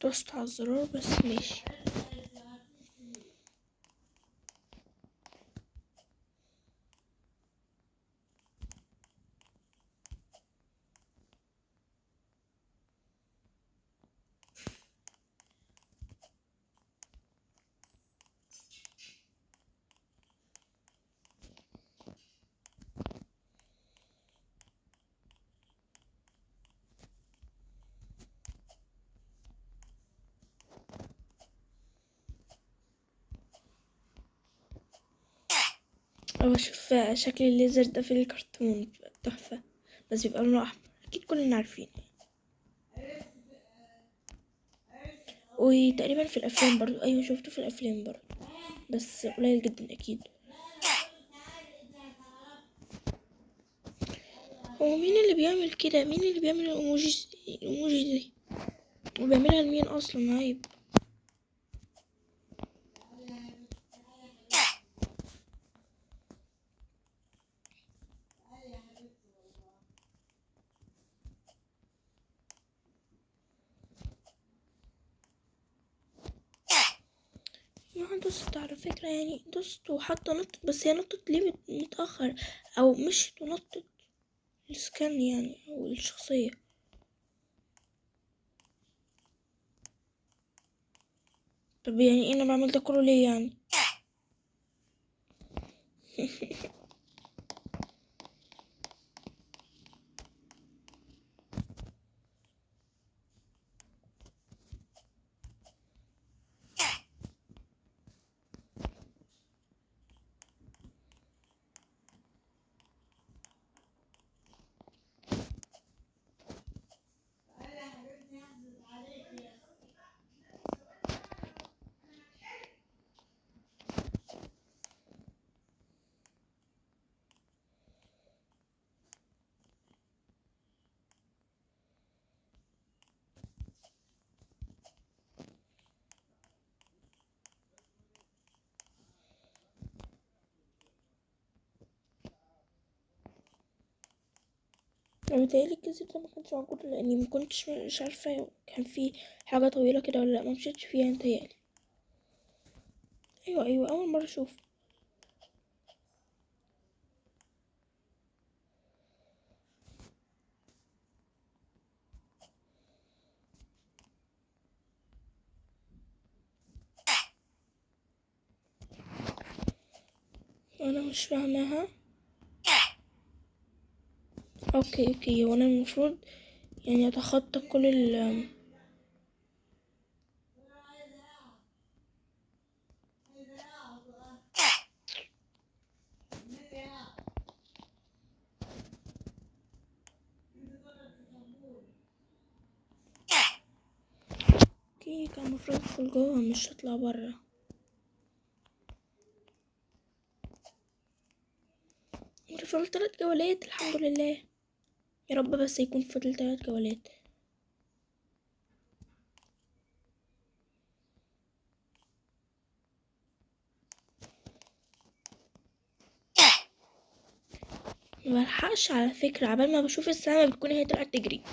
دوست على الزرار بس ماشي. أو أشوف شكل الليزر ده في الكرتون بيبقى تحفة، بس بيبقى لونه أحمر، أكيد كلنا عارفين. وتقريبا في الأفلام برضو، أيوة شوفته في الأفلام برضو بس قليل جدا أكيد. هو مين اللي بيعمل كده؟ مين اللي بيعمل الإيموجي دي؟ وبيعملها لمين أصلا؟ عيب. ما دوست على فكرة، يعني دوست وحاطة نطت، بس هي نطت ليه متأخر، أو مشت ونطت السكان يعني، أو الشخصية. طب يعني أنا بعمل ده كله ليه يعني؟ أنا متهيألي الجزء ده مكانش موجود، لأني مكنتش مش عارفة كان في حاجة طويلة كده ولا لأ، ممشيتش فيها متهيألي. أيوة أول مرة أشوف. أنا مش فاهماها. اوكي وانا المفروض يعني اتخطى كل اوكي، كان المفروض ادخل جوه مش اطلع برا. فضل 3 جولات الحمد لله. يا رب بس يكون فضل 3 جولات. ما بلحقش على فكرة، عبال ما بشوف السما بتكون هي طلعت تجري.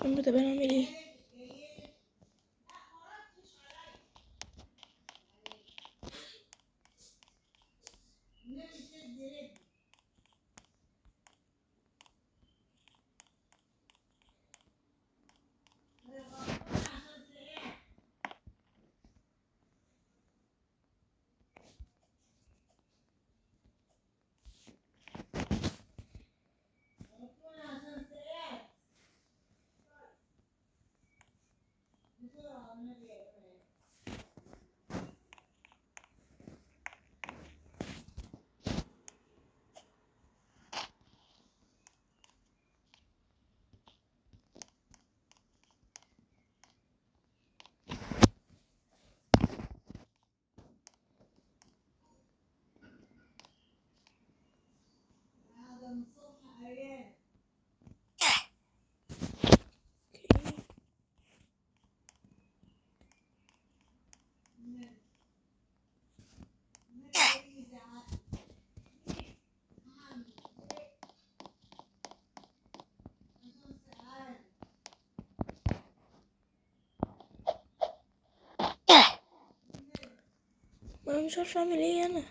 تكون بتبقى نعمل ايه. وانا مش عارفه اعمل ايه انا.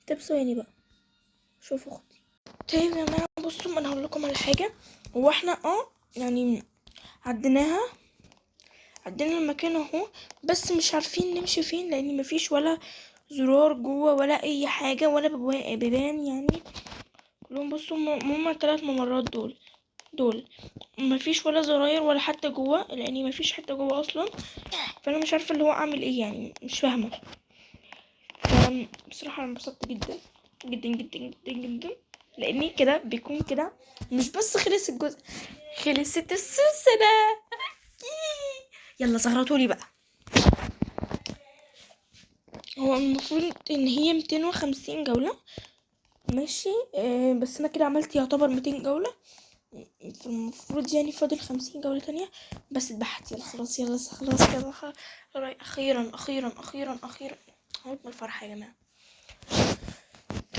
طب ثواني بقى، شوفوا اختي. طيب يا جماعه بصوا، انا هقول لكم على حاجه. هو احنا يعني عدينا المكان اهو، بس مش عارفين نمشي فين لان مفيش ولا زرار جوه ولا اي حاجه ولا بيبان يعني. كلهم بصوا هما 3 ممرات دول مفيش ولا زراير ولا حتى جوه، لاني مفيش حتى جوه اصلا. فانا مش عارفه اللي هو اعمل ايه يعني، مش فاهمه. بصراحه انا انبسطت جدا جدا جدا جدا جدا، لاني كده بيكون كده مش بس خلص الجزء، خلصت السلسله. يلا زغرطولي بقى. هو المفروض ان هي 250 جوله ماشي. بس انا كده عملت يعتبر 200 جوله. المفروض يعني فاضل 50 جولة تانية بس اتبحت. يلا خلاص، يلا خلاص كده أخيرا أخيرا أخيرا أخيرا هموت من الفرحة يا جماعة.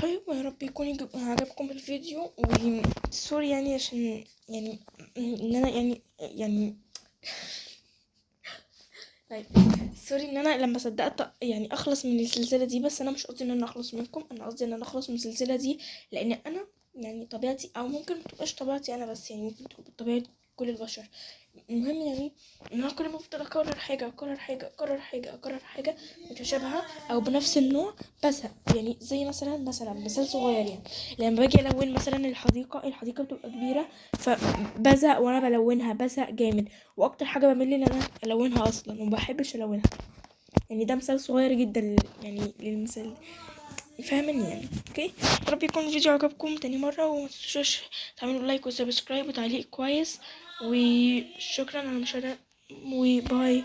طيب يا رب يكون عجبكم الفيديو، وسوري يعني عشان يعني ان انا يعني طيب سوري ان انا لما صدقت يعني اخلص من السلسله دي، بس انا مش قصدي ان انا اخلص منكم، انا قصدي ان انا اخلص من السلسله دي لان انا يعني طبيعتي، او ممكن متبقاش طبيعتي انا بس، يعني ممكن تبقى طبيعه كل البشر. المهم يعني ان انا كل ما افضل اكرر حاجه متشابهه او بنفس النوع بزهق. يعني زي مثلا مثال صغير يعني، لما باجي الون مثلا الحديقه بتبقى كبيره فبزهق، وانا بلونها بزهق جامد، واكتر حاجه بمل ان انا الونها اصلا ومبحبش الونها. يعني ده مثال صغير جدا يعني للمثال، فاهمني يعني. اوكي، يا رب يكون الفيديو عجبكم تاني مره، وما تنسوش تعملوا لايك وسبسكرايب وتعليق كويس، وشكرا على المشاهده، وباي.